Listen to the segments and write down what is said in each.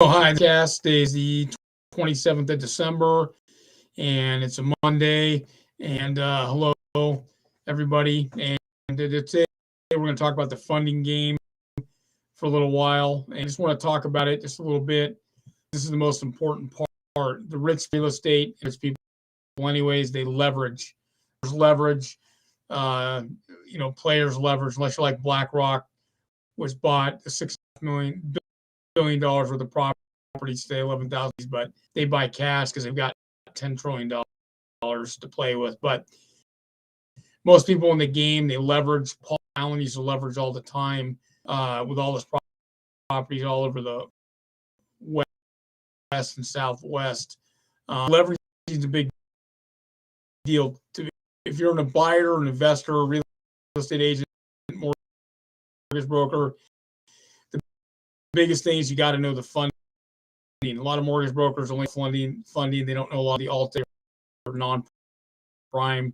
Hi, the cast is the 27th of December, and it's a Monday. And hello, everybody. And today we're going to talk about the funding game for a little while. And I just want to talk about it just a little bit. This is the most important part. The rich real estate, it's people, anyways, they leverage. There's leverage. Players leverage, unless you're like BlackRock, which bought the $6 billion worth of properties today, 11,000, but they buy cash because they've got $10 trillion to play with. But most people in the game, they leverage. Paul Allen used to leverage all the time with all his properties all over the west and southwest. Leverage is a big deal. If you're a buyer, an investor, a real estate agent, mortgage broker, the biggest thing is you got to know the funding. A lot of mortgage brokers only funding. They don't know a lot of the alt or non-prime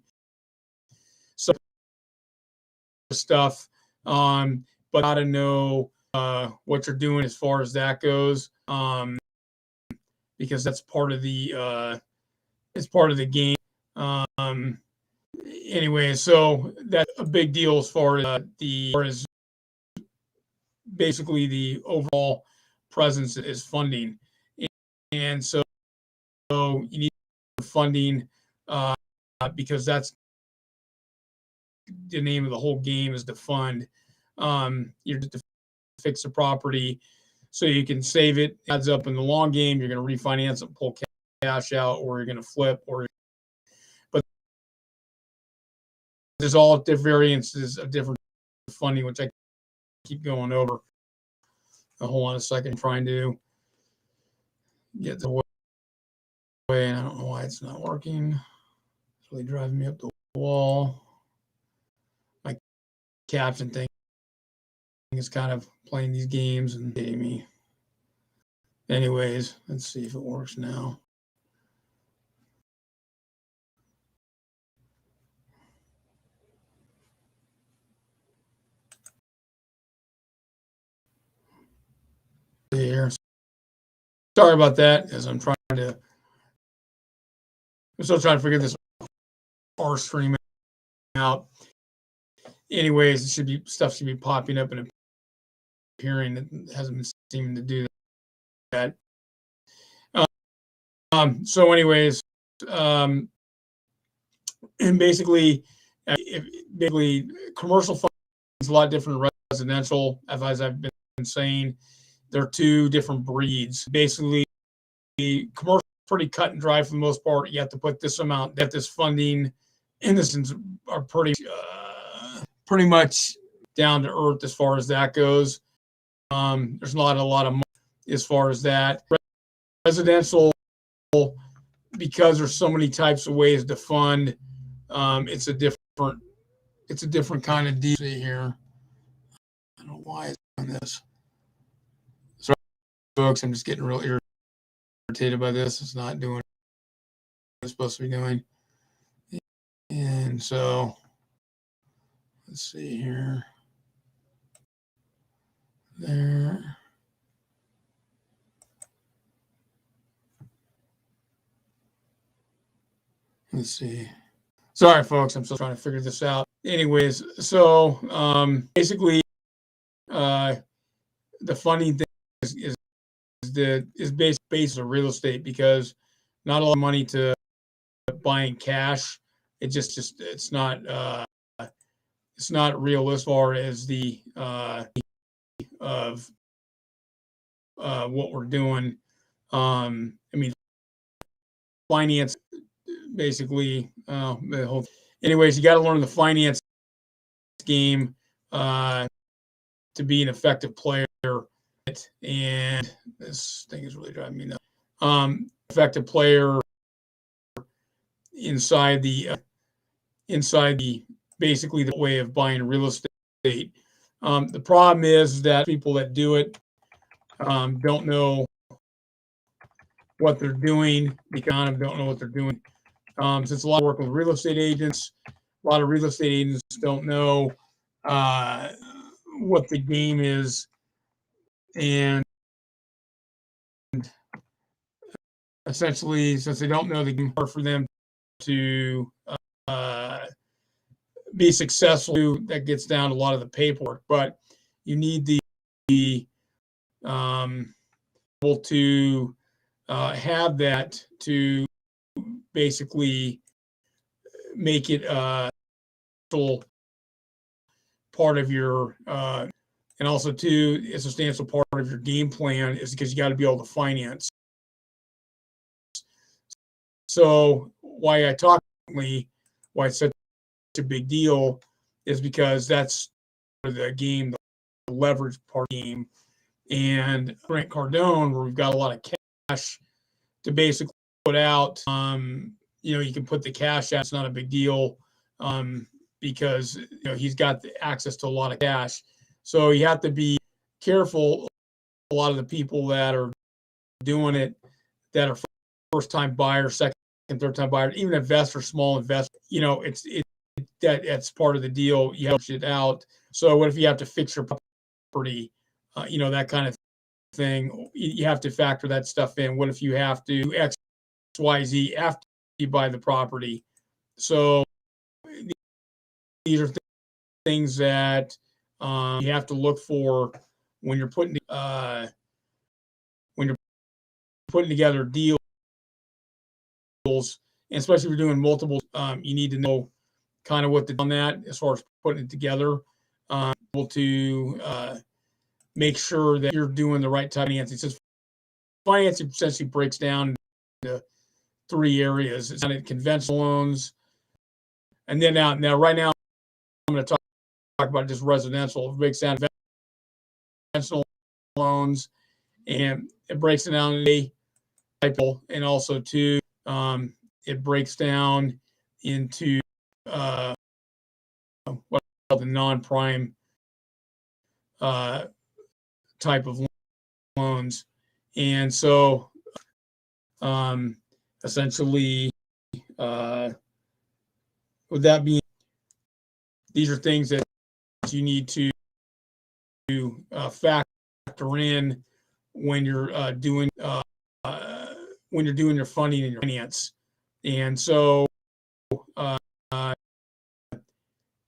stuff. But got to know what you're doing as far as that goes, because that's part of the game. Anyway, so that's a big deal as far as basically the overall presence is funding. And so you need funding because that's the name of the whole game, is to fund. You're to fix the property so you can save it. Adds up in the long game. You're going to refinance it, pull cash out, or you're going to flip. But there's all different variances of different funding, which I keep going over. Hold on a second, I'm trying to get the way, and I don't know why it's not working. It's really driving me up the wall. My caption thing is kind of playing these games and hitting me. Anyways, let's see if it works now. Here. Sorry about that, as I'm still trying to figure this R stream out. Anyways, stuff should be popping up and appearing. It hasn't been seeming to do that. So anyways, and basically commercial funding is a lot different than residential. As I've been saying, they're two different breeds. Basically, commercial pretty cut and dry for the most part. You have to put this amount, that this funding, innocents are pretty much down to earth as far as that goes. There's not a lot of money as far as that. Residential, because there's so many types of ways to fund, it's a different kind of deal. See here, I don't know why it's on this. Sorry, folks, I'm just getting real irritated by this. It's not doing what it's supposed to be doing. And so let's see here. There. Let's see. Sorry, folks. I'm still trying to figure this out. Anyways, so basically, the funding thing is based on real estate, because not a lot of money to buying cash. It's not real as far as the of what we're doing. I mean, finance basically the whole. Anyways, you got to learn the finance game to be an effective player. And this thing is really driving me nuts. Effective player inside the basically the way of buying real estate. The problem is that people that do it don't know what they're doing. Don't know what they're doing. Since a lot of work with real estate agents, a lot of real estate agents don't know what the game is, and essentially, since they don't know the game, hard for them to uh, be successful. That gets down to a lot of the paperwork, but you need the able to have that to basically make it part of your and also too a substantial part of your game plan is because you got to be able to finance. So why why it's such a big deal is because that's the game, the leverage part of the game. And Grant Cardone, where we've got a lot of cash to basically put out, you can put the cash out. It's not a big deal because he's got the access to a lot of cash. So you have to be careful. A lot of the people that are doing it that are first-time buyers, second and third-time buyers, even investors, small investors, that's part of the deal. You have to push it out. So what if you have to fix your property, that kind of thing? You have to factor that stuff in. What if you have to do X, Y, Z after you buy the property? So these are things that you have to look for when you're putting together deals, and especially if you're doing multiple. You need to know kind of what to do on that as far as putting it together. Able to make sure that you're doing the right type of financing. Since financing essentially breaks down into 3 areas: it's conventional loans, and then now right now I'm going to talk about just residential. It breaks down conventional loans, and it breaks it down into type, and also too it breaks down into what the non-prime type of loans. And so essentially with that being, these are things that you need to factor in when you're doing your funding and your finance. And so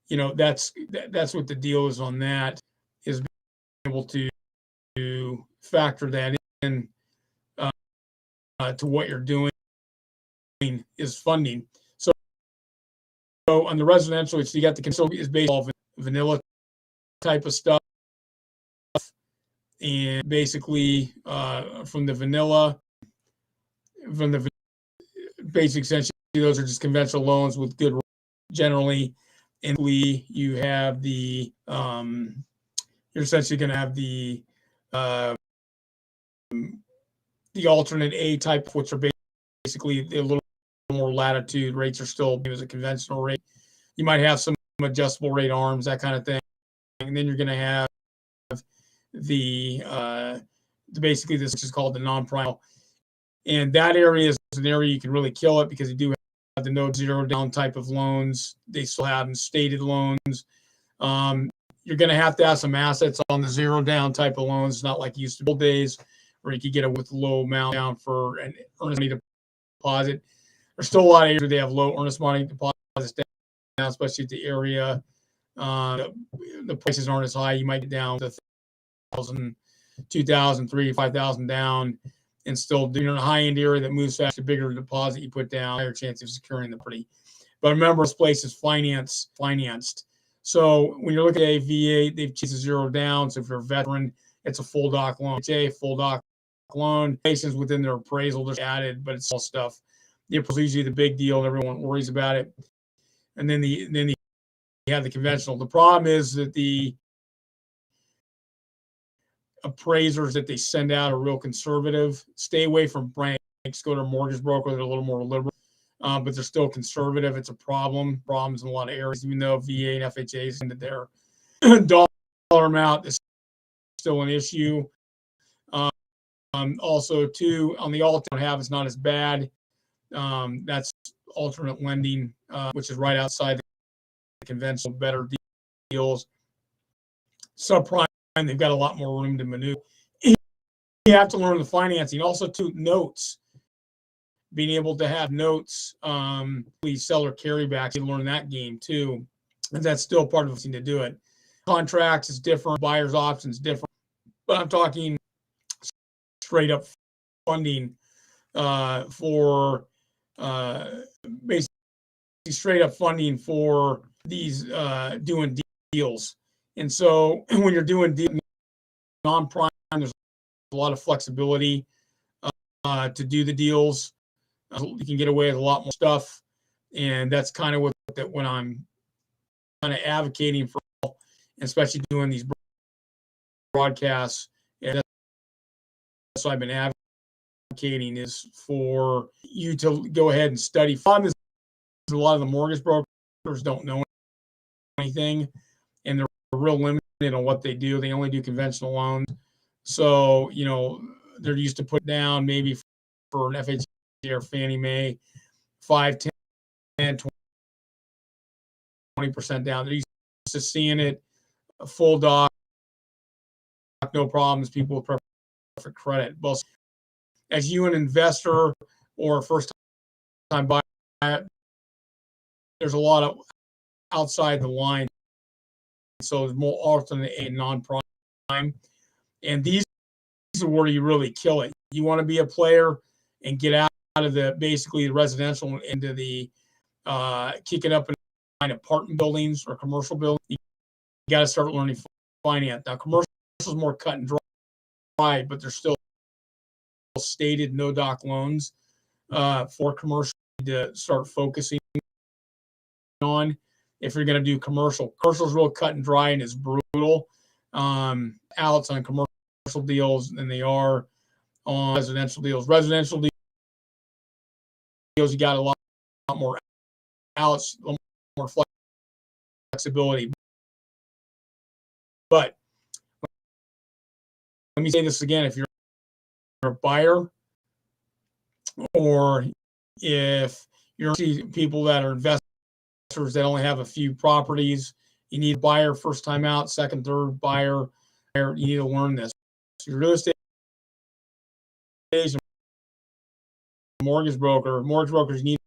that's what the deal is on that, is being able to factor that in to what you're doing is funding. So on the residential, you got the control is based off vanilla type of stuff, and basically from the basic essentially, those are just conventional loans with good generally. And you have the you're essentially going to have the alternate A type, which are basically a little more latitude. Rates are still as a conventional rate. You might have some adjustable rate arms, that kind of thing. And then you're going to have the basically this is called the non-prime. And that area is an area you can really kill it because you do have the no zero down type of loans. They still have stated loans. You're going to have some assets on the zero down type of loans. It's not like used to be old days where you could get it with low amount down for an earnest money deposit. There's still a lot of areas where they have low earnest money deposits down, especially at the area. The prices aren't as high. You might get down to 1,000, 2,000, 3,000, 5,000 down, and still doing a high-end area that moves fast. The bigger deposit you put down, higher chance of securing the property. But remember, this place is financed. So when you're looking at a VA, they've changed a zero down. So if you're a veteran, it's a full doc loan. It's a full doc loan. Patients within their appraisal, they're added, but it's all stuff. The appraisal is usually the big deal, and everyone worries about it. And then you have the conventional. The problem is that the appraisers that they send out are real conservative. Stay away from banks. Go to a mortgage broker. They're a little more liberal, but they're still conservative. It's a problems in a lot of areas, even though VA and FHA is into their dollar amount is still an issue. Also, too, on the alternate have, it's not as bad. That's alternate lending, which is right outside the conventional, better deals. Subprime, they've got a lot more room to maneuver. You have to learn the financing. Also, too, notes. being able to have notes, seller carrybacks, you learn that game too. And that's still part of the thing to do it. Contracts is different, buyer's options different, but I'm talking straight up funding for basically straight up funding for these doing deals. And so when you're doing non-prime, there's a lot of flexibility to do the deals. You can get away with a lot more stuff, and that's kind of what when I'm kind of advocating for, especially doing these broadcasts. And that's what I've been advocating is for you to go ahead and study. A lot of the mortgage brokers don't know anything, and they're real limited on what they do. They only do conventional loans. So, they're used to put down maybe for an FHA or Fannie Mae 5, 10, 20% down. They're used to seeing it a full doc, no problems, people with perfect credit. Well, as you an investor or a first-time buyer, there's a lot of outside the line. So there's more alternate and non-prime. And these are where you really kill it. You want to be a player and get out of basically the residential into the kicking up in apartment buildings or commercial buildings. You got to start learning finance. Now, commercial is more cut and dry, but there's still stated no doc loans for commercial to start focusing on if you're going to do commercial. Commercial is real cut and dry and is brutal outs on commercial deals than they are on residential deals. Residential deals, you got a lot more outs, a lot more flexibility. But let me say this again: if you're a buyer, or if you're people that are investors that only have a few properties, you need a buyer first time out, second, third buyer. You need to learn this. So your real estate agent, mortgage brokers need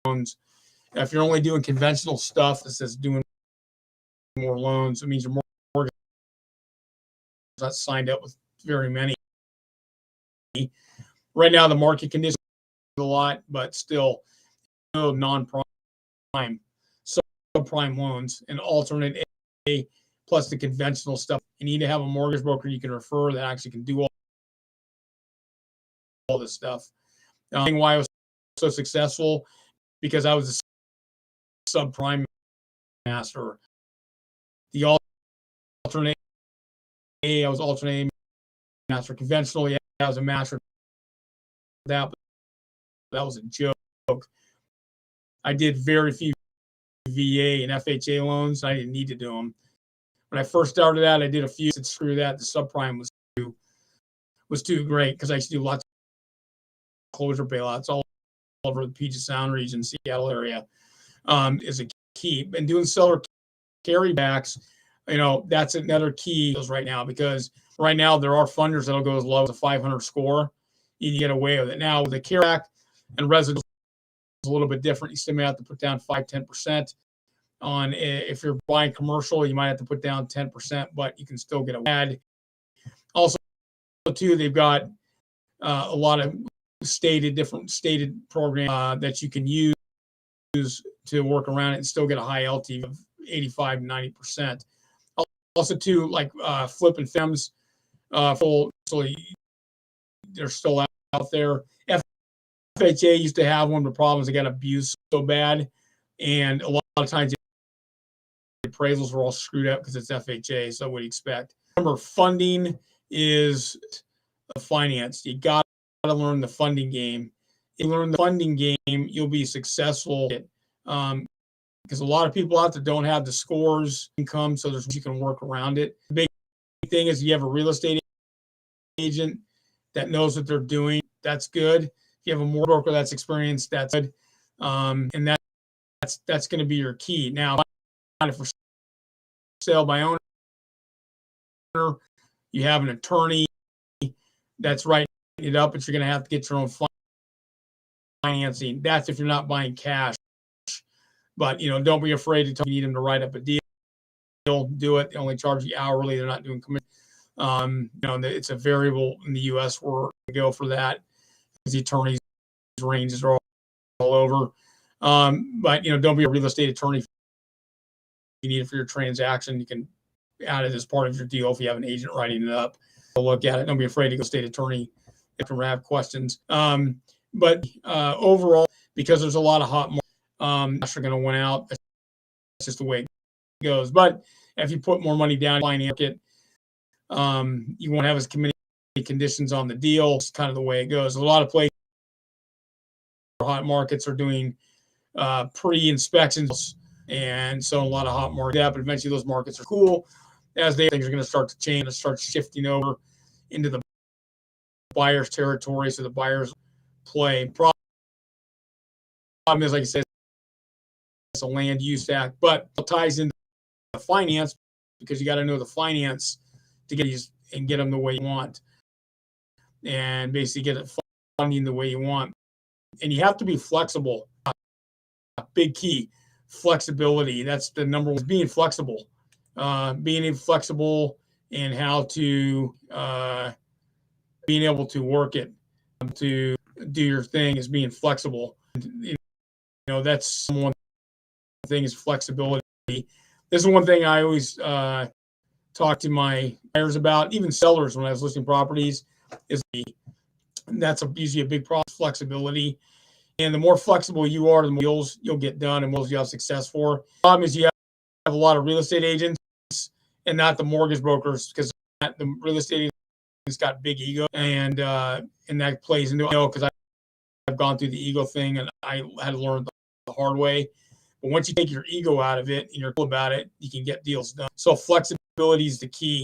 loans. If you're only doing conventional stuff that says doing more loans, it means your mortgage is not signed up with very many. Right now, the market conditions a lot, but still no non-prime, subprime loans, and alternate A plus the conventional stuff. You need to have a mortgage broker you can refer that actually can do all this stuff. Why I was so successful, because I was a subprime master. The alternate A, I was alternate master. Conventional, yeah, I was a master. That was a joke. I did very few VA and FHA loans. I didn't need to do them. When I first started out, I did a few. Said, screw that. The subprime was too great because I used to do lots of closure bailouts all over the Puget Sound region, Seattle area. Is a key. And doing seller carrybacks, that's another key right now, because right now there are funders that'll go as low as a 500 score. You can get away with it. Now with the carryback and residential is a little bit different. You still may have to put down 5-10% on. If you're buying commercial, you might have to put down 10%, but you can still get away. Also, too, they've got a lot of different stated programs that you can use to work around it and still get a high LTV of 85 to 90%. Also, too, like flip and FEMs, so they're still out there. FHA used to have one of the problems; they got abused so bad, and a lot of times the appraisals were all screwed up because it's FHA. So what do you expect? Remember, funding is finance. You got to learn the funding game. If you learn the funding game, you'll be successful. Because a lot of people out there don't have the scores, income, so you can work around it. The big thing is you have a real estate agent that knows what they're doing. That's good. If you have a mortgage broker that's experienced, that's good. And that's going to be your key. Now, for sale by owner, you have an attorney that's writing it up, but you're going to have to get your own financing. That's if you're not buying cash. But, don't be afraid to tell you need them to write up a deal. Do it. They only charge you hourly. They're not doing commission. It's a variable in the U.S. where we go for that because the attorneys' ranges are all over. But, don't be a real estate attorney. If you need it for your transaction, you can add it as part of your deal if you have an agent writing it up. Look at it. Don't be afraid to go state attorney if you have questions. But overall, because there's a lot of hot markets, are going to win out. That's just the way it goes. But if you put more money down in the market, you won't have as many conditions on the deal. It's kind of the way it goes. A lot of places, hot markets are doing pre-inspections, and so a lot of hot markets. Yeah, but eventually those markets are cool. As things are going to start to change and start shifting over into the buyer's territory, so the buyers play. Problem is, like I said, it's a land use act, but it ties into the finance because you got to know the finance to get these and get them the way you want, and basically get it funding the way you want. And you have to be flexible. A big key, flexibility. That's the number one. Being flexible. Being flexible and how to being able to work it, to do your thing is being flexible. That's one thing is flexibility. This is one thing I always talk to my buyers about, even sellers when I was listing properties, that's usually a big problem, flexibility. And the more flexible you are, the more deals you'll get done and more you'll have success for. The problem is you have a lot of real estate agents and not the mortgage brokers, because the real estate agents got big ego, and that plays into it, because I've gone through the ego thing and I had to learn the hard way. But once you take your ego out of it and you're cool about it, you can get deals done. So flexibility is the key.